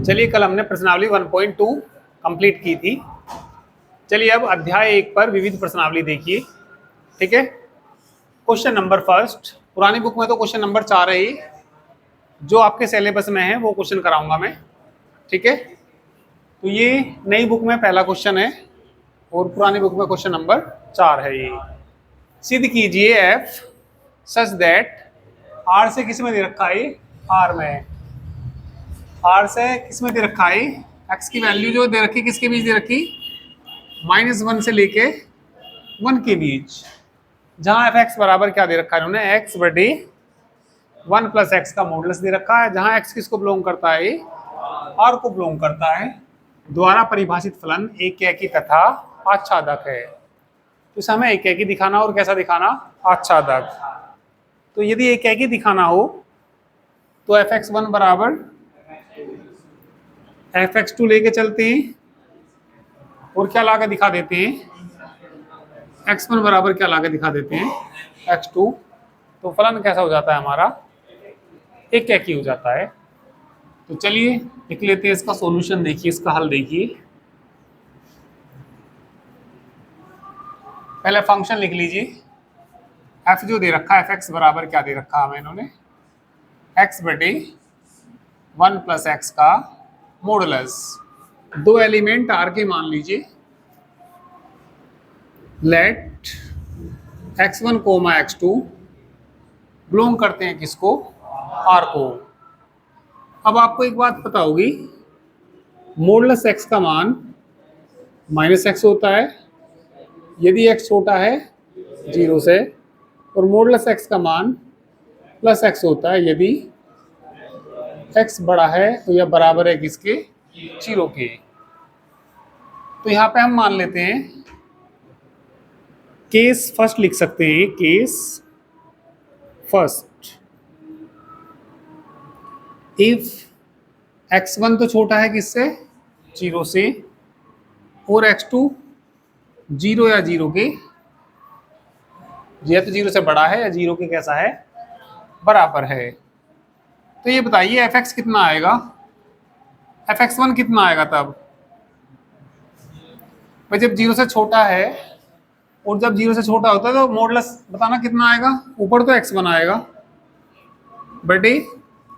चलिए, कल हमने प्रश्नावली 1.2 कंप्लीट की थी। चलिए अब अध्याय 1 पर विविध प्रश्नावली देखिए। ठीक है, क्वेश्चन नंबर फर्स्ट। पुरानी बुक में तो क्वेश्चन नंबर 4 है ही, जो आपके सिलेबस में है वो क्वेश्चन कराऊंगा मैं। ठीक है, तो ये नई बुक में पहला क्वेश्चन है और पुरानी बुक में क्वेश्चन नंबर 4 है। ये सिद्ध कीजिए एफ सच दैट आर से किस में दे रखा है, आर में, आर से किस में दे रखा है, एक्स की वैल्यू जो दे रखी किसके बीच दे रखी, -1 से लेके 1 के बीच, जहां एफ एक्स बराबर क्या दे रखा है इन्होंने, एक्स बटे 1 प्लस एक्स का मॉडुलस दे रखा है, जहां एक्स किसको बिलोंग करता है, आर को बिलोंग करता है, द्वारा परिभाषित फलन एकैकी तथा आच्छादक है। तो इसे हमें एकैकी दिखाना और कैसा दिखाना, आच्छादक। तो यदि एकैकी दिखाना हो तो fx1 बराबर fx2 लेके चलते हैं और क्या लाके दिखा देते हैं, x1 बराबर क्या लाके दिखा देते हैं, x2। तो फलन कैसा हो जाता है हमारा, एकैकी हो जाता है। तो चलिए लिख लेते हैं इसका सॉल्यूशन, देखिए इसका हल देखिए। पहले फंक्शन लिख लीजिए, f जो दे रखा है fx बराबर क्या दे रखा है हमें इन्होंने, x बटे 1 प्लस एक्स का मॉडुलस। दो एलिमेंट r के मान लीजिए, late x1 coma x2 belong करते हैं किसको, r को। अब आपको एक बात पता होगी, मॉडुलस x का मान -x होता है यदि x छोटा है 0 से, और मॉडुलस x का मान +x होता है यदि x बड़ा है या बराबर है किसके, 0 के। तो यहाँ पे हम मान लेते हैं, केस फर्स्ट लिख सकते हैं, केस फर्स्ट, इफ x1 तो छोटा है किससे, 0 से, और x2 0 या 0 के, या तो 0 से बड़ा है या 0 के कैसा है, बराबर है। तो ये बताइए fx कितना आएगा, fx1 कितना आएगा तब भाई, जब 0 से छोटा है और जब 0 से छोटा होता है तो मॉडुलस बताना कितना आएगा, ऊपर तो x1 आएगा बटे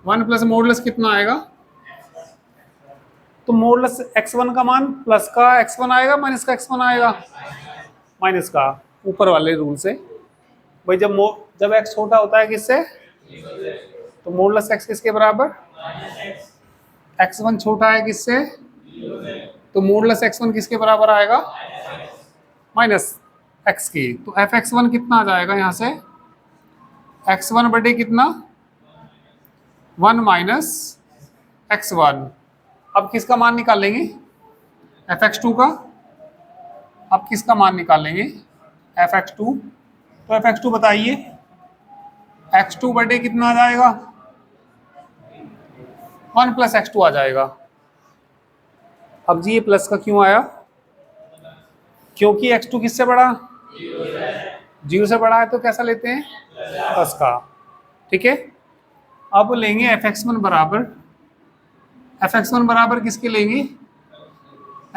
1 प्लस मॉडुलस कितना आएगा, तो मॉडुलस x1 का मान प्लस का x1 आएगा माइनस का x1 आएगा, माइनस का, ऊपर वाले रूल से भाई। जब x छोटा होता है किससे, तो मॉडुलस x किसके बराबर, x1 छोटा है किससे, तो मॉडुलस x1 किसके बराबर आएगा, -x के। तो fx1 कितना आ जाएगा यहाँ से, x1 बटे कितना, 1 माइनस x1। अब किसका मान निकालेंगे, fx2 का। अब किसका मान निकालेंगे, fx2। तो fx2 बताइए, x2 बटे कितना आ जाएगा, 1 प्लस x2 आ जाएगा। अब जी ये प्लस का क्यों आया, क्योंकि x2 किससे बड़ा, 0 से बड़ा है, तो कैसा लेते हैं, प्लस का। ठीक है, अब लेंगे fx1 बराबर, fx1 बराबर किसके लेंगे,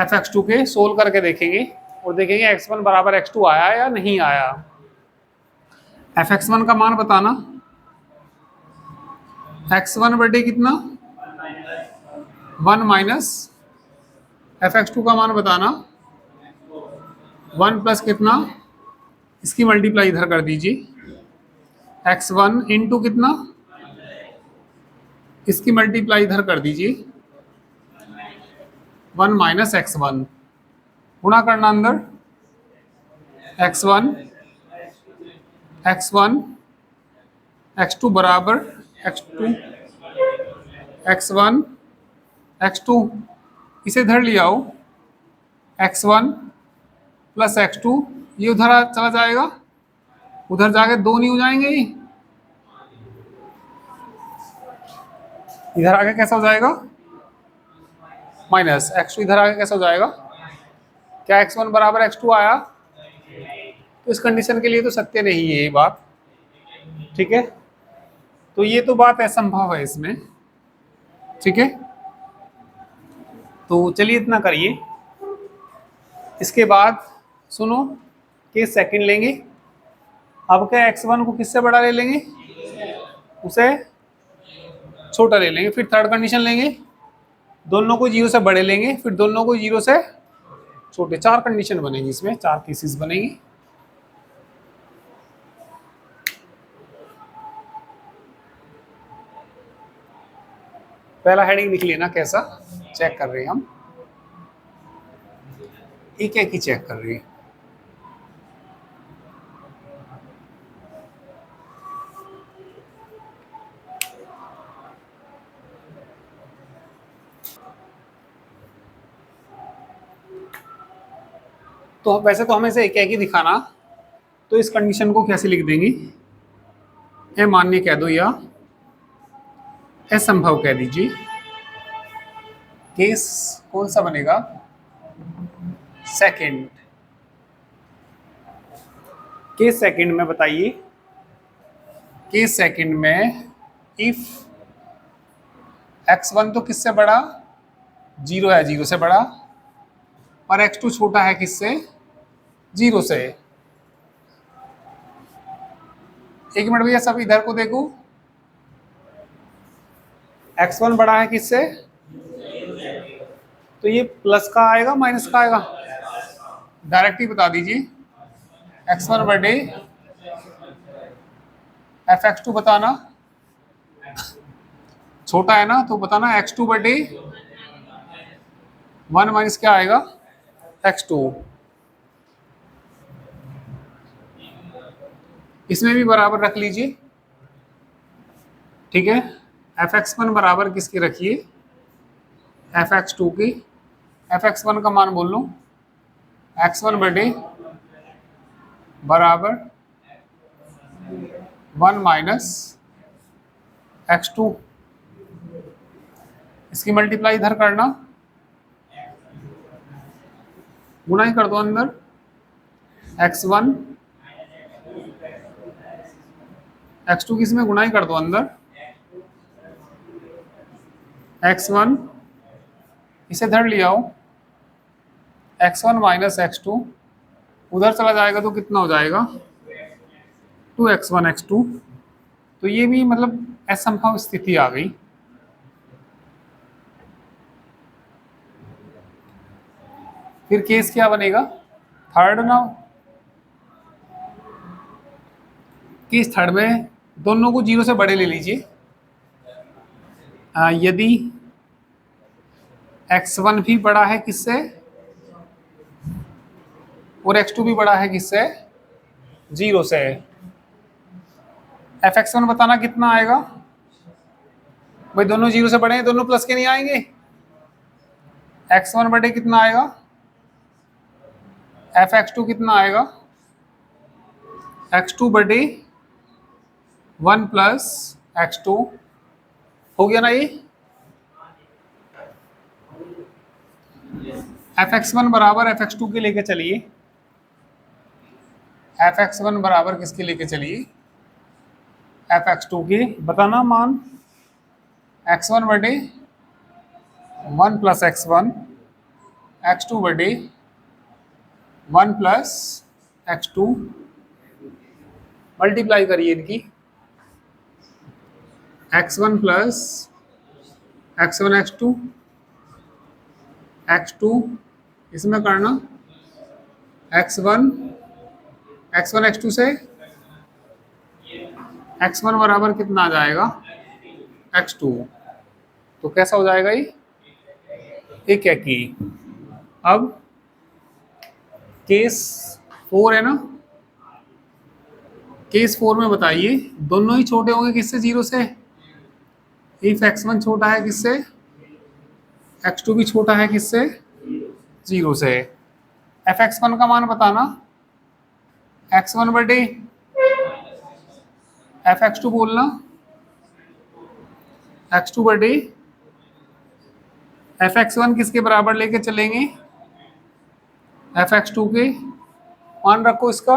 fx2 के। सोल्व करके देखेंगे और देखेंगे x1 बराबर x2 आया या नहीं आया। fx1 का मान बताना, x1 बटे कितना, 1 माइनस fx2 का मान बताना, 1 प्लस कितना, इसकी मल्टीप्लाई इधर कर दीजिए, x1 इंटू कितना, इसकी मल्टीप्लाई इधर कर दीजिए, 1 माइनस x1, गुणा करना अंदर, x1 x2 बराबर x2, x1 x2, इसे इधर ले आओ, x1 प्लस x2, ये उधर चला जाएगा, उधर जाके 2 नहीं हो जाएंगे, इधर आगे कैसा हो जाएगा, माइनस x2, इधर आगे कैसा हो जाएगा, क्या x1 बराबर x2 आया, तो इस कंडीशन के लिए तो सत्य नहीं है ये बात। ठीक है, तो ये तो बात असंभव है इसमें। ठीक है। तो चलिए इतना करिए। इसके बाद सुनो, केस सेकंड लेंगे। अब क्या x1 को किससे बड़ा ले लेंगे, उसे छोटा ले लेंगे। फिर थर्ड कंडीशन लेंगे, दोनों को 0 से बड़े लेंगे, फिर दोनों को 0 से छोटे। 4 कंडीशन बनेगी, इसमें 4 केसेस बनेंगी। पहला हेडिंग लिख लेना, कैसा चेक कर रहे हैं हम, एक एक ही चेक कर रहे हैं। तो वैसे तो हमें से एक एक ही दिखाना, तो इस कंडीशन को कैसे लिख देंगे, अमान्य कह दो या असंभव कह दीजिए। केस कौन सा बनेगा, सेकंड। केस सेकंड में बताइए, केस सेकंड में इफ x1 तो किससे बड़ा, 0 है, 0 से बड़ा, और x2 छोटा है किससे, 0 से। एक मिनट भैया, सब इधर को देखो। x1 बड़ा है किससे, तो ये प्लस का आएगा माइनस का आएगा, डायरेक्ट ही बता दीजिए। x1 बटे fx2 बताना, छोटा है ना, तो बताना x2 बटे 1 माइनस क्या आएगा, x2। इसमें भी बराबर रख लीजिए, ठीक है। fx1 बराबर किसकी रखिए, fx2 की। fx1 का मान बोल लो, x1 बटे बराबर 1 माइनस x2। इसकी मल्टीप्लाई इधर करना, गुना ही कर दो अंदर, x1 x2 की इसमें गुना ही कर दो अंदर, x1 इसे इधर ले आओ, x1 माइनस x2 उधर चला जाएगा तो कितना हो जाएगा, 2x1 x2। तो ये भी मतलब असंभव स्थिति आ गई। फिर केस क्या बनेगा, थर्ड ना, केस थर्ड में दोनों को 0 से बड़े ले लीजिए। यदि x1 भी बड़ा है किससे, और x2 भी बड़ा है किससे, 0 से। fx1 बताना कितना आएगा, भाई दोनों 0 से बड़े हैं, दोनों प्लस के नहीं आएंगे। x1 बटे कितना आएगा, fx2 कितना आएगा, x2 बटे 1 प्लस x2। हो गया ना ये। fx1 बराबर fx2 के लेके चलिए, fx1 बराबर किसके लेके चलिए, fx2 के। बताना मान, x1 बटे 1 प्लस x1, x2 बटे 1 प्लस x2। मल्टीप्लाई करिए इनकी, x1 plus x1 x2, x2 इसमें करना, x1 x2 से x1 बराबर कितना आ जाएगा, x2। तो कैसा हो जाएगा ये, एक एक ही। अब केस 4 है ना, केस 4 में बताइए, दोनों ही छोटे होंगे किससे, 0 से। इफ x1 छोटा है किससे, x2 भी छोटा है किससे, 0 से। fx1 का मान बताना, x1 बटे fx2 बोलना, x2 बटे fx1 किसके बराबर लेके चलेंगे, fx2 के। मान रखो इसका,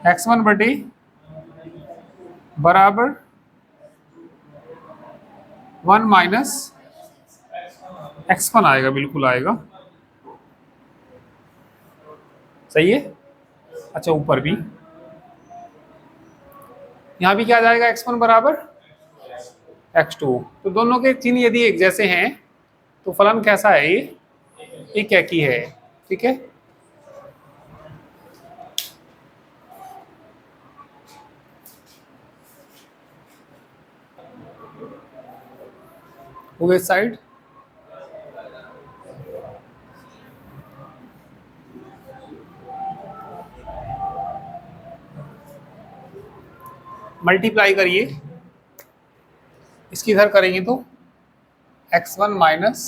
x1 बटे बराबर 1 माइनस x1 आएगा, बिल्कुल आएगा, सही है। अच्छा ऊपर भी, यहाँ भी क्या आ जाएगा, x1 बराबर x2। तो दोनों के चिन्ह यदि एक जैसे हैं तो फलन कैसा है, ये एक ही है, ठीक है। हो गए साइड। मल्टीप्लाई करिए, इसकी इधर करेंगे तो x1 minus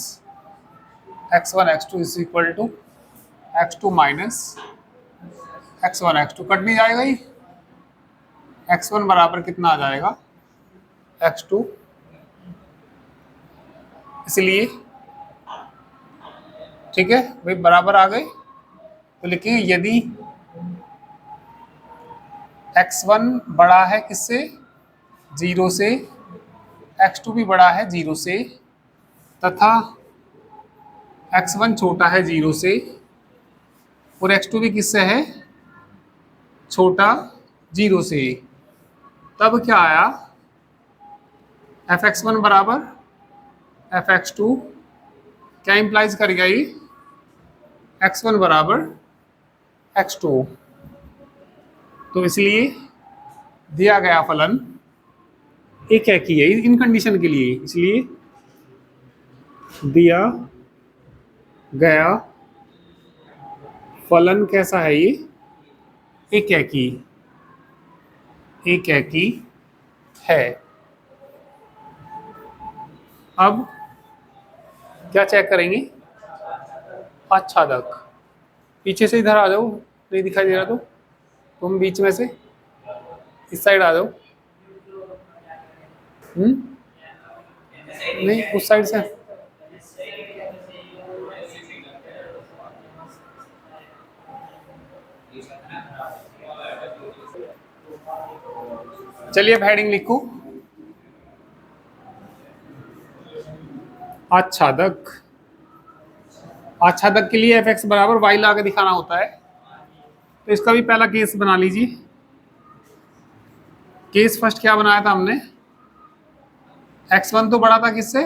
x1 x2 is equal to x2 minus x1 x2, cut नहीं जाएगा ये, x1 बराबर कितना आ जाएगा x2, इसलिए ठीक है भाई बराबर आ गए। तो लिखेंगे यदि x1 बड़ा है किससे, 0 से, x2 भी बड़ा है 0 से, तथा x1 छोटा है 0 से और x2 भी किससे है, छोटा 0 से, तब क्या आया, fx1 बराबर fx2, क्या इंप्लाइज करेगा ये, x1 बराबर x2। तो इसलिए दिया गया फलन एक ही है इन कंडीशन के लिए, इसलिए दिया गया फलन कैसा है, ये एक ही है। अब क्या चेक करेंगे, आच्छादक, पीछे से इधर आ जाओ, नहीं दिखाई दे रहा तो तुम बीच में से इस साइड आ जाओ, नहीं उस साइड से, चलिए अब हेडिंग लिखो, आच्छादक। आच्छादक के लिए fx बराबर y ला के दिखाना होता है, तो इसका भी पहला केस बना लीजिए। केस फर्स्ट क्या बनाया था हमने, x1 तो बड़ा था किससे,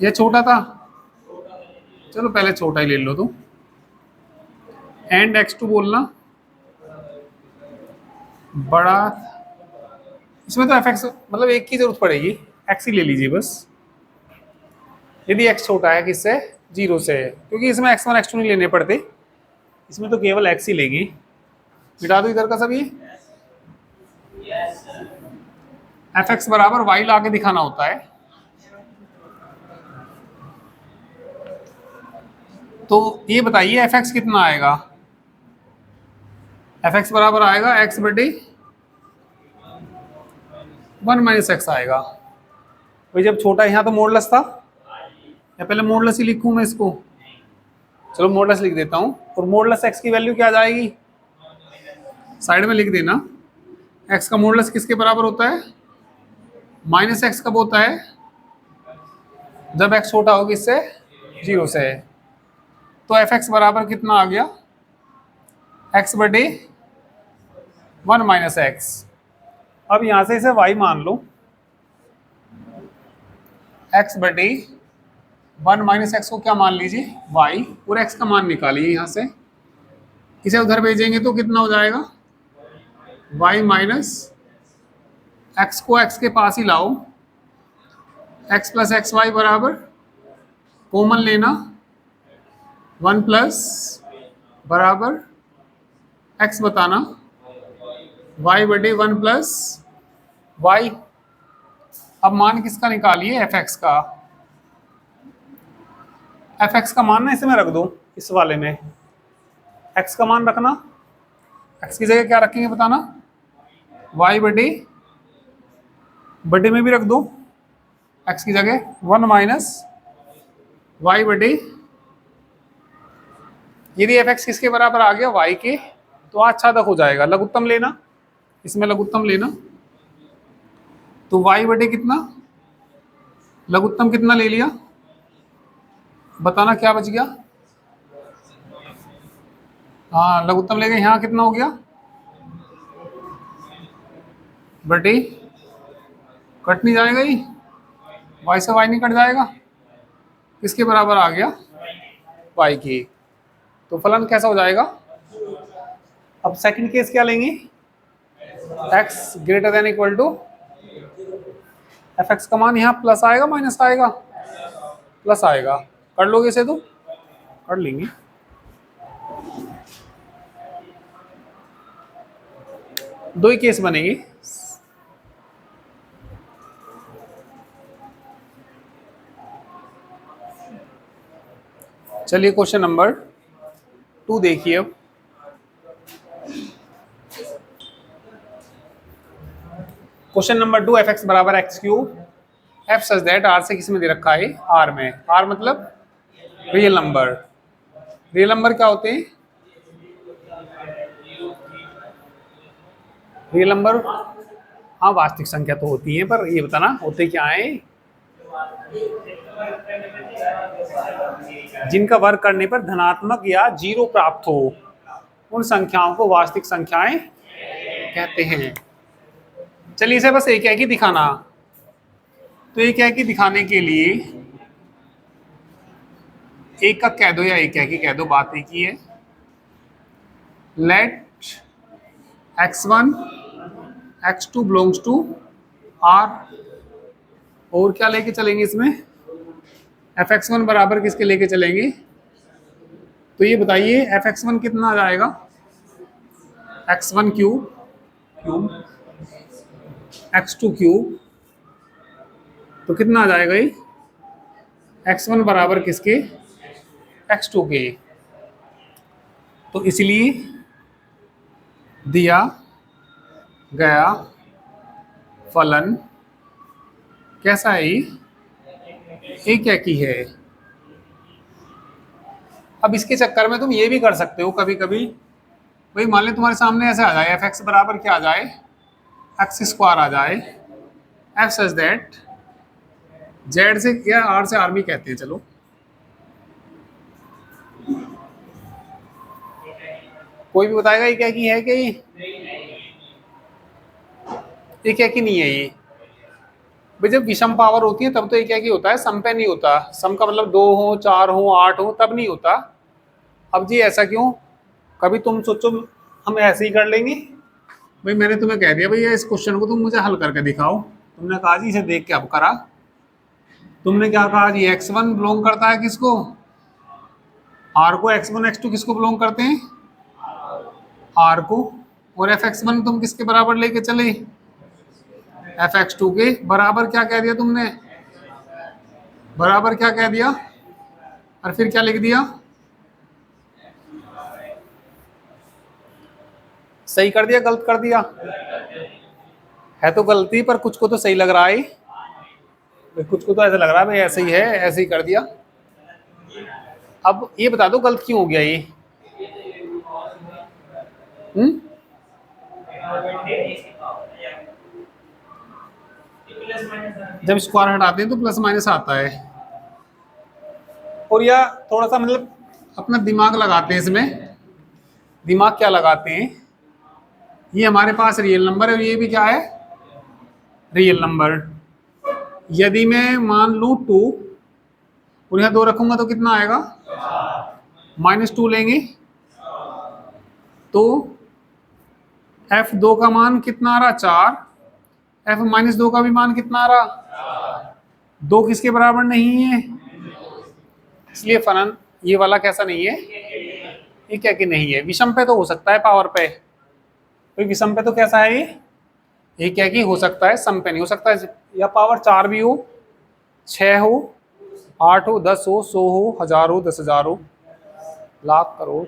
ये छोटा था, चलो पहले छोटा ही ले लो तुम, एंड x2 बोलना बड़ा, इसमें तो fx मतलब एक की जरूरत पड़ेगी, x ही ले लीजिए बस, यदि x छोटा है किससे, 0 से, क्योंकि इसमें x1 x2 नहीं लेने पड़ते, इसमें तो केवल x ही लेंगे। मिटा दो इधर का सब, ये fx बराबर y ला के दिखाना होता है, तो ये बताइए fx कितना आएगा, fx बराबर आएगा x बटे 1 माइनस एक्स आएगा। भाई जब छोटा यहाँ तो मोडलेस था, या पहले मोडलेस ही लिखूं मैं इसको, चलो मोडलेस लिख देता हूँ, और मोडलेस x की वैल्यू क्या आ जाएगी, साइड में लिख देना, x का मोडलेस किसके बराबर होता है, माइनस एक्स कब होता है, जब x छोटा हो किससे, 0 से। तो fx बराबर कितना आ गया, x बटे 1 माइनस एक्स। अब यहां से इसे y मान लो, x बटे 1 माइनस एक्स को क्या मान लीजिए, y, और x का मान निकालिए यहाँ से, इसे उधर भेजेंगे तो कितना हो जाएगा, y माइनस एक्स को x के पास ही लाओ, x प्लस एक्स वाई बराबर, कॉमन लेना, 1 प्लस बराबर x बताना, y बटे 1 प्लस y। अब मान किसका निकालिए, fx का, fx का मान ना इसमें रख दो, इस वाले में x का मान रखना, x की जगह क्या रखेंगे बताना, y बटे में भी रख दो, x की जगह 1 माइनस y बटे, यदि fx किसके बराबर आ गया, y के, तो आच्छादक हो जाएगा, लघुत्तम लेना, इसमें लघुत्तम लेना, तो y बटे कितना, लघुत्तम कितना ले लिया, बताना क्या बच गया। हाँ लघुत्तम ले गए, यहाँ कितना हो गया बटे, कट नहीं जाएगा ये, वाई से वाई नहीं कट जाएगा, किसके बराबर आ गया, वाई के। तो फलन कैसा हो जाएगा। अब सेकंड केस क्या लेंगे, x greater than equal to f x का मान यहाँ प्लस आएगा माइनस आएगा, प्लस आएगा, कर लोगे इसे तो कर लेंगे। दो ही केस बनेंगे। चलिए क्वेश्चन नंबर 2 देखिए। अब क्वेश्चन नंबर 2, एफ एक्स बराबर x cube, f such that, R से किस में दे रखा है, आर में। आर मतलब रियल नंबर। रियल नंबर क्या होते हैं, रियल नंबर हाँ वास्तविक संख्या तो होती है, पर ये बताना होते क्या है, जिनका वर्ग करने पर धनात्मक या जीरो प्राप्त हो, उन संख्याओं को वास्तविक संख्याएं कहते हैं। चलिए इसे बस एक ही दिखाना, तो एक ही दिखाने के लिए एक का कह दो या एक ही कह दो, बात एक ही है। Late x1 x2 belongs to r, और क्या लेके चलेंगे इसमें, एफ एक्स वन बराबर किसके लेके चलेंगे, तो ये बताइए एफ एक्स वन कितना आ जाएगा, x1 क्यूब x2 क्यूब, तो कितना आ जाएगा ये, x1 बराबर किसके, x2 के। तो इसलिए दिया गया फलन कैसा है, एक ही है। अब इसके चक्कर में तुम ये भी कर सकते हो कभी कभी, भाई मान लो तुम्हारे सामने ऐसे आ जाए एफ एक्स बराबर क्या आ जाए, एक्स स्क्वायर आ जाए, एफ सच दैट, जेड से या आर से आर भी कहते हैं, चलो कोई भी बताएगा ये क्या की है कि ये क्या की नहीं है ये, भाई जब विषम पावर होती है तब तो एक ही होता है, सम पे नहीं होता। सम का मतलब 2 हो 4 हो 8 हो तब नहीं होता। अब जी ऐसा क्यों, कभी तुम सोचो हम ऐसे ही कर लेंगे, भाई मैंने तुम्हें कह दिया भैया इस क्वेश्चन को तुम मुझे हल करके दिखाओ, तुमने कहा जी इसे देख के अब करा, तुमने क्या कहा जी x1 बिलोंग करता है किसको, r को, x1 x2 किसको बिलोंग करते हैं, r को, और fx1 तुम किसके बराबर लेके चले, fx2 के बराबर। क्या कह दिया तुमने, बराबर क्या कह दिया, और फिर क्या लिख दिया, सही कर दिया गलत कर दिया, है तो गलती पर कुछ को तो सही लग रहा है, कुछ को तो ऐसा लग रहा है भाई ऐसे ही है, ऐसे ही कर दिया। अब ये बता दो गलत क्यों हो गया ये, जब स्क्वायर हटाते हैं तो प्लस माइनस आता है, और या थोड़ा सा मतलब अपना दिमाग लगाते हैं इसमें, दिमाग क्या लगाते हैं, ये हमारे पास रियल नंबर है और ये भी क्या है, रियल नंबर। यदि मैं मान लूँ 2 और यहाँ 2 रखूंगा तो कितना आएगा, -2 लेंगे तो f2 का मान कितना आ रहा, 4, f-2 का भी मान कितना आ रहा, 2 किसके बराबर नहीं है, इसलिए फलन ये वाला कैसा नहीं है, ये क्या कि नहीं है। विषम पे तो हो सकता है पावर पे, तो विषम पे तो कैसा है ये क्या कि हो सकता है, सम पे नहीं हो सकता है। या पावर 4 भी हो, 6 हो, 8 हो, 10 हो, 100 हो, 1000 हो, 10,000 हो, लाख करोड़।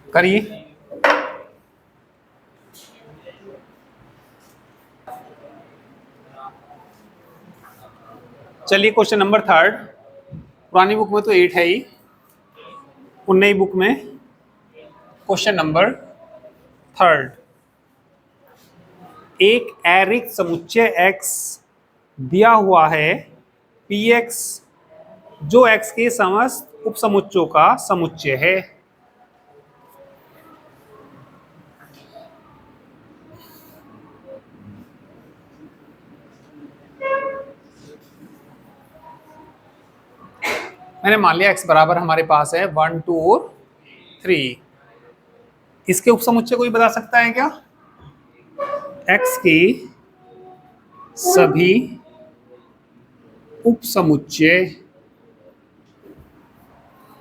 करिए, चलिए क्वेश्चन नंबर 3, पुरानी बुक में तो 8 है ही, और नई बुक में क्वेश्चन नंबर थर्ड, एक एरिक समुच्चय x दिया हुआ है px जो x के समस्त उपसमुच्चयों का समुच्चय है। मैंने मान लिया x बराबर हमारे पास है 1 2 और 3। इसके उपसमुच्चय कोई बता सकता है क्या? x के सभी उपसमुच्चय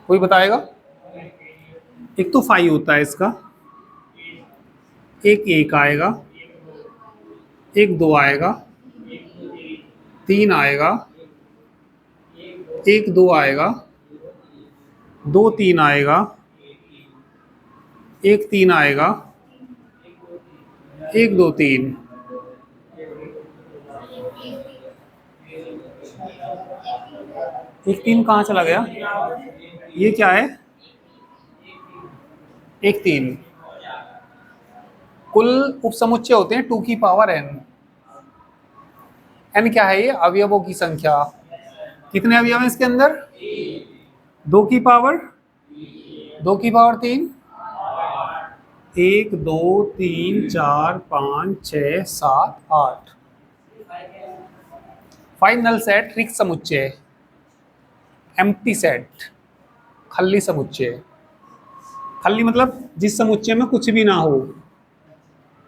कोई बताएगा? एक तो 5 होता है इसका, एक आएगा, एक 2 आएगा, 3 आएगा, एक 2 आएगा, 2 3 आएगा, एक 3 आएगा, एक 2 3। एक 3 कहाँ चला गया? ये क्या है? एक 3। कुल उपसमुच्चय होते हैं 2 की पावर n। n क्या है? ये अवयवों की संख्या। कितने अवयव हैं इसके अंदर? 2 की पावर 3। 1 2 3 4 5 6 7 8। फाइनल सेट रिक्त समुच्चय, एम्प्टी सेट, खाली समुच्चय। खाली मतलब जिस समुच्चय में कुछ भी ना हो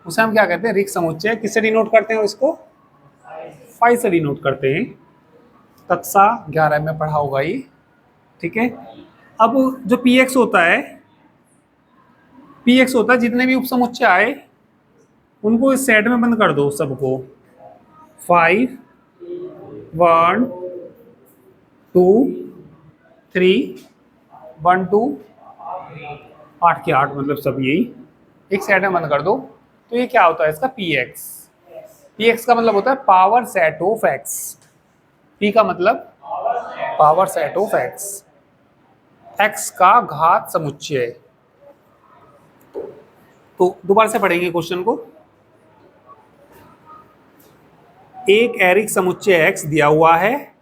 उसे हम क्या कहते हैं? रिक्त समुच्चय। किससे डिनोट करते हैं इसको? 5 से डिनोट करते हैं। कक्षा 11 में पढ़ा होगा ये, ठीक है। अब जो px होता है, जितने भी उपसमुच्चय आए उनको इस सेट में बंद कर दो सबको। 5 1 2 3 1 2 8 के 8 मतलब सब यही एक सेट में बंद कर दो। तो ये क्या होता है इसका? px का मतलब होता है power set of x। p का मतलब पावर सेट ऑफ x का घात समुच्चय। तो दोबारा से पढ़ेंगे क्वेश्चन को। एक एरिक समुच्चय x दिया हुआ है,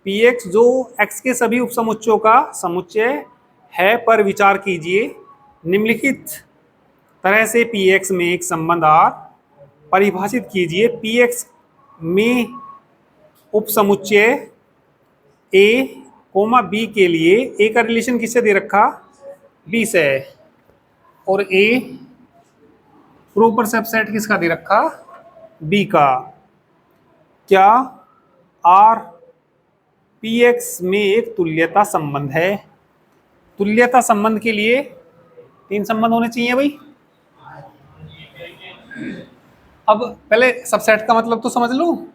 px जो x के सभी उपसमुच्चयों का समुच्चय है पर विचार कीजिए। निम्नलिखित तरह से px में एक संबंध r परिभाषित कीजिए। px में उपसमुच्चय a, b के लिए a का रिलेशन किससे दे रखा? b से। और a प्रॉपर सबसेट किसका दे रखा? b का। क्या r px में एक तुल्यता संबंध है? तुल्यता संबंध के लिए 3 संबंध होने चाहिए भाई। अब पहले सबसेट का मतलब तो समझ लो।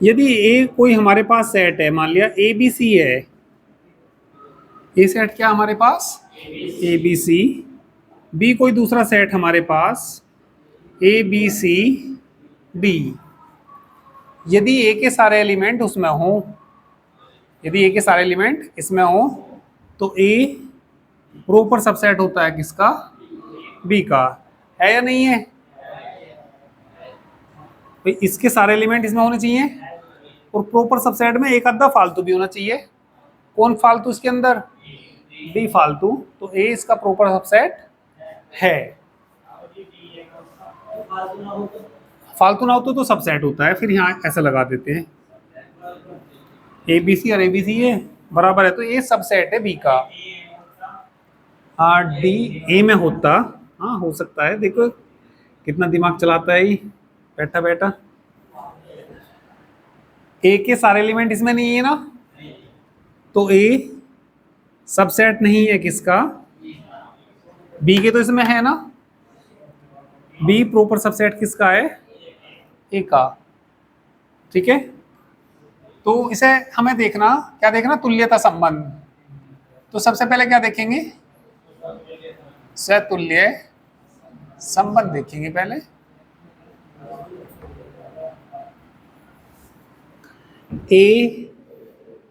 यदि a कोई हमारे पास सेट है, मान लिया ABC है, ये सेट क्या हमारे पास? ABC। B कोई दूसरा सेट हमारे पास ABCD। यदि A के सारे एलिमेंट उसमें हो, इसमें हो, तो A प्रॉपर सबसेट होता है किसका? B का। है या नहीं है? तो इसके सारे एलिमेंट इसमें होने चाहिए और प्रॉपर सबसेट में एक आधा फालतू भी होना चाहिए। कौन फालतू इसके अंदर? B फालतू। तो A इसका प्रॉपर सबसेट है। फालतू ना हो तो सबसेट होता है। फिर यहाँ ऐसा लगा देते हैं ABC और ABC ये बराबर है, तो ये सबसेट है B का। D A में होता, हाँ हो सकता है। देखो कितना दिमाग चलाता है ये बैठा बैठा। A के सारे एलिमेंट इसमें नहीं है ना, तो A सबसेट नहीं है किसका? B के तो इसमें है ना। B प्रॉपर सबसेट किसका है? A का, ठीक है। तो इसे हमें देखना, क्या देखना? तुल्यता संबंध। तो सबसे पहले क्या देखेंगे? सतुल्य संबंध देखेंगे पहले।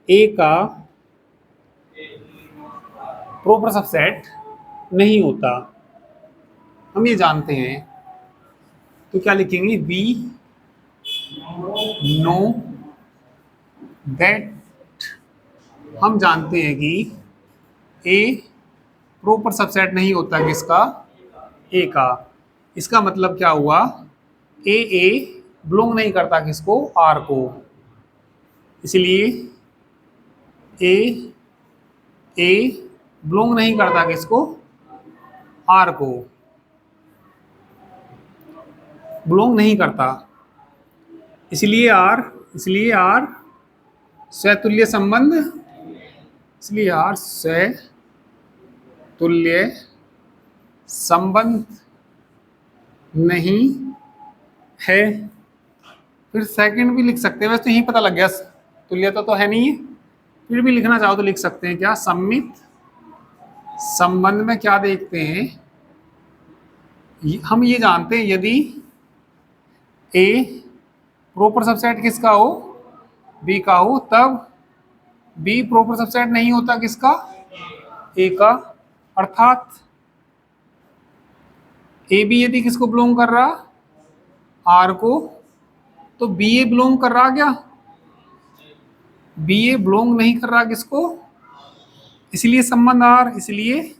A का प्रॉपर सबसेट नहीं होता, हम ये जानते हैं। तो क्या लिखेंगे? वी नो दैट, हम जानते हैं कि ए प्रॉपर सबसेट नहीं होता किसका? ए का। इसका मतलब क्या हुआ? ए बिलोंग नहीं करता किसको? आर को। इसलिए ए बिलोंग नहीं करता किसको? आर को, बिलोंग नहीं करता। इसलिए आर स्वतुल्य संबंध, इसलिए आर स्वतुल्य संबंध नहीं है। फिर सेकंड भी लिख सकते हैं, वैसे तो यही पता लग गया, तुल्यता तो है नहीं है। फिर भी लिखना चाहो तो लिख सकते हैं क्या? सम्मित संबंध में क्या देखते हैं? हम ये जानते हैं यदि ए प्रॉपर सबसेट किसका हो? बी का हो, तब बी प्रॉपर सबसेट नहीं होता किसका? ए का। अर्थात ए बी यदि किसको बिलोंग कर रहा? आर को, तो बी ए बिलोंग कर रहा क्या? बी ए बिलोंग नहीं कर रहा किसको? इसलिए संबंध आर, इसलिए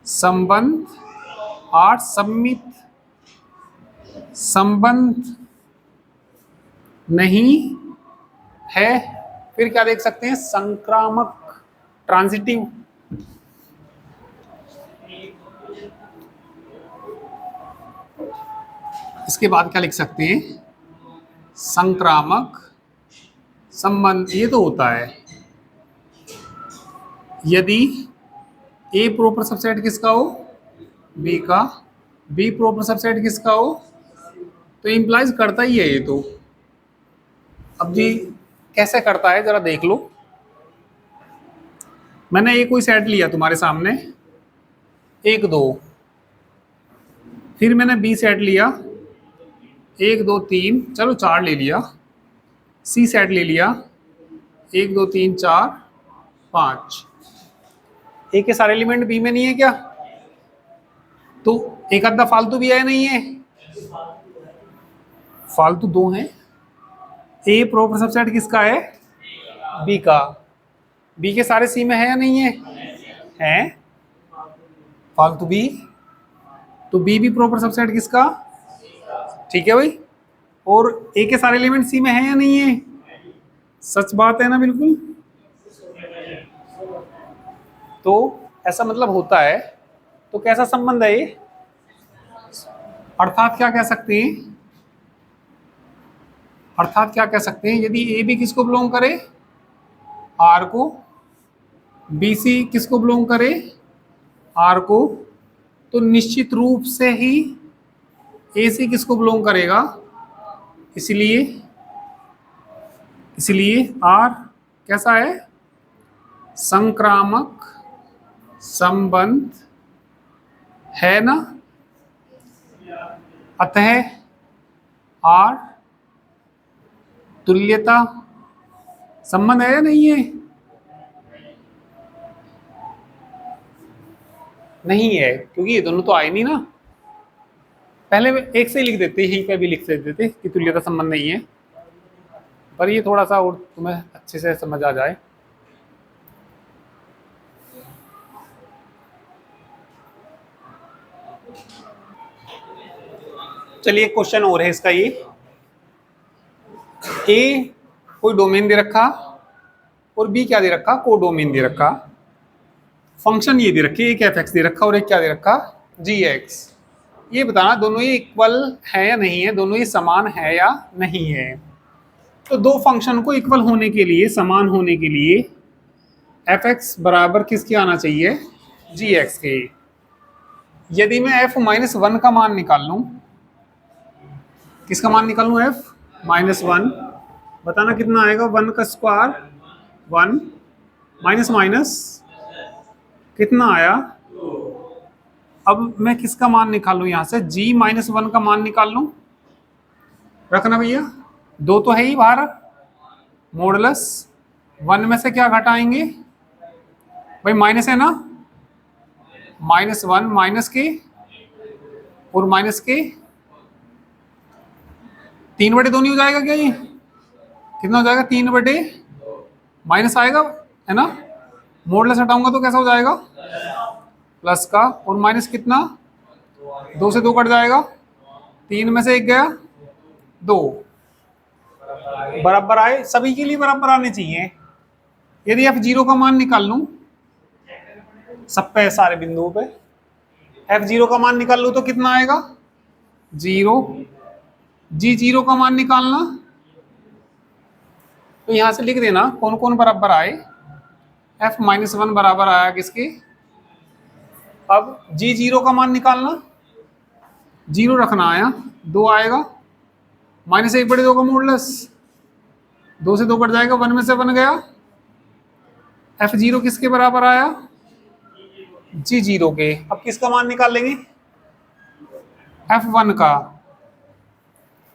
संबंध आर सम्मित संबंध नहीं है। फिर क्या देख सकते हैं? संक्रामक, ट्रांजिटिव। इसके बाद क्या लिख सकते हैं? संक्रामक संबंध। ये तो होता है यदि ए प्रॉपर सबसेट किसका हो? बी का। बी प्रॉपर सबसेट किसका हो? तो इंप्लाइज करता ही है ये तो। अब जी कैसे करता है जरा देख लो। मैंने एक कोई सेट लिया तुम्हारे सामने, 1 2, फिर मैंने बी सेट लिया 1 2 3, चलो 4 ले लिया। सी सेट ले लिया 1 2 3 4 5। ए के सारे एलिमेंट बी में नहीं है क्या? तो एक आधा फालतू भी है नहीं है? फालतू 2 हैं। ए प्रॉपर सबसेट किसका है? बी का। बी के सारे सी में है या नहीं है? है। फालतू बी, तो बी भी प्रॉपर सबसेट किसका? ठीक है भाई। और ए के सारे एलिमेंट सी में है या नहीं है? सच बात है ना? बिल्कुल। तो ऐसा मतलब होता है। तो कैसा संबंध है ये? अर्थात क्या कह सकते हैं? अर्थात क्या कह सकते हैं? यदि ए बी किसको बिलोंग करे? आर को। बी सी किसको बिलोंग करे? आर को। तो निश्चित रूप से ही ए सी किसको बिलोंग करेगा? इसलिए इसलिए आर कैसा है? संक्रामक संबंध है ना? अतः आर तुल्यता संबंध है या नहीं है? नहीं है, क्योंकि ये दोनों तो आए नहीं ना। पहले एक से ही लिख देते, यहीं पे भी लिख देते थे कि तुल्यता संबंध नहीं है, पर ये थोड़ा सा और तुम्हें अच्छे से समझ आ जाए। चलिए क्वेश्चन और है इसका। ये ए कोई डोमेन दे रखा और बी क्या दे रखा? को डोमेन दे रखा। फंक्शन ये दे रखे, एक एफ एक्स दे रखा और एक क्या दे रखा? जी एक्स। ये बताना दोनों ही इक्वल है या नहीं है, दोनों ही समान है या नहीं है। तो दो फंक्शन को इक्वल होने के लिए, समान होने के लिए एफ एक्स बराबर किसके आना चाहिए? जी एक्स के। यदि मैं एफ माइनस 1 का मान निकाल लूं, किसका मान निकाल लूं? एफ माइनस 1, बताना कितना आएगा? 1 का स्क्वायर 1, माइनस माइनस कितना आया? अब मैं किसका मान निकालूं यहां से? g माइनस 1 का मान निकाल लूं। रखना भैया, 2 तो है ही बाहर। मॉडुलस 1 में से क्या घटाएंगे भाई? माइनस है ना, -1 माइनस के और माइनस के 3/2 नहीं हो जाएगा क्या ये? कितना हो जाएगा? 3/, माइनस आएगा है ना, मॉडुलस हटाऊंगा तो कैसा हो जाएगा? प्लस का, और माइनस कितना? 2 से 2 कट जाएगा, 3 में से 1 गया 2, बराबर आए, सभी के लिए बराबर आने चाहिए। यदि f0 का मान निकाल लूं सब पे, सारे बिंदुओं पे f0 का मान निकाल लूं तो कितना आएगा? 0। g0 का मान निकालना तो यहां से लिख देना कौन कौन बराबर आए। f-1 बराबर आया किसके? अब g0 का मान निकालना, 0 रखना आया, 2 आएगा, -1/2 का मॉडुलस, 2 से 2 कट जाएगा, 1 में से 1 गया, f0 किसके बराबर आया? g0 के। अब किसका मान निकाल लेंगे? f1 का।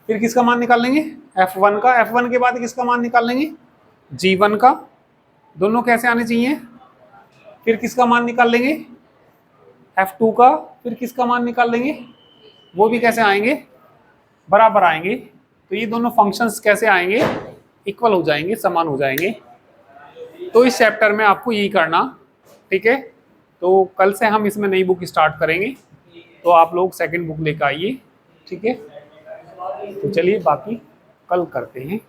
फिर किसका मान निकाल लेंगे? f1 का। f1 के बाद किसका मान निकाल लेंगे? g1 का। दोनों कैसे आने चाहिए? फिर किसका मान निकाल लेंगे? f2 का। फिर किसका मान निकाल लेंगे? वो भी कैसे आएंगे? बराबर आएंगे। तो ये दोनों फंक्शंस कैसे आएंगे? इक्वल हो जाएंगे, समान हो जाएंगे। तो इस चैप्टर में आपको यही करना, ठीक है। तो कल से हम इसमें नई बुक स्टार्ट करेंगे, तो आप लोग सेकंड बुक लेकर आइए, ठीक है। तो चलिए बाकी कल करते हैं।